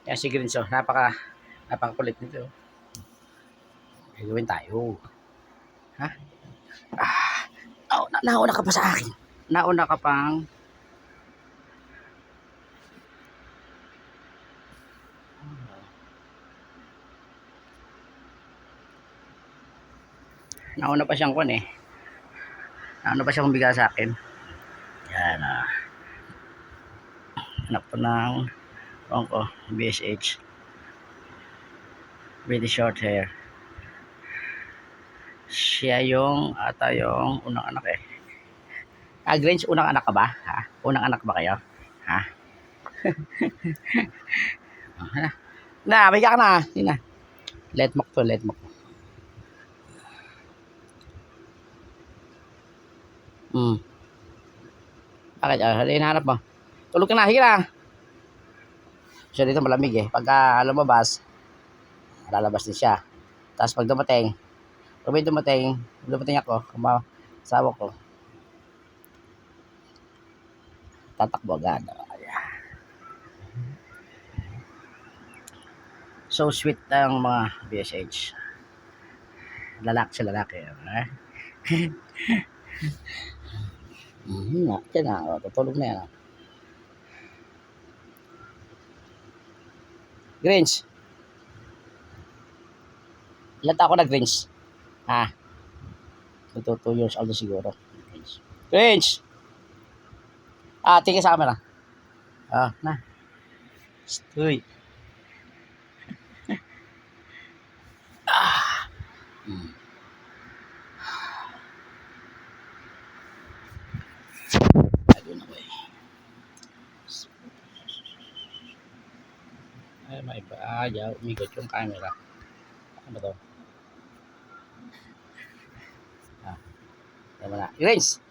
Yan si Grinso, napakakulit nito. Gagawin tayo. Ha? Nauna ka pa sa akin. Nauna ka pang nauna pa siyang kun eh. Nauna pa siyang bigla sa akin. Yan anak po ng ko, BSH. Pretty short hair. Siya yung ata yung unang anak eh. Grinch, unang anak ka ba? Ha? Unang anak ba kayo? Ha? May ka na. Hindi na. Let mock to, let mock. Bakit? Hinahanap mo. Tulog ka na, sige na. Siya dito malamig eh. Pagka lumabas, lalabas din siya. Tapos pag dumating ako, asawa ko, tatakbo agad. So sweet ang mga BSH. Lalaki sa lalaki. Yan na. Tutulog na yan. Grinch. Ilan taon ko na, Grinch? Ha? 2 years old siguro. Grinch! Tingin sa camera. Na. Uy. Ayun ako eh. Ay, may pa. Umigot yung camera. Ano ba to? Tama na. Grinch!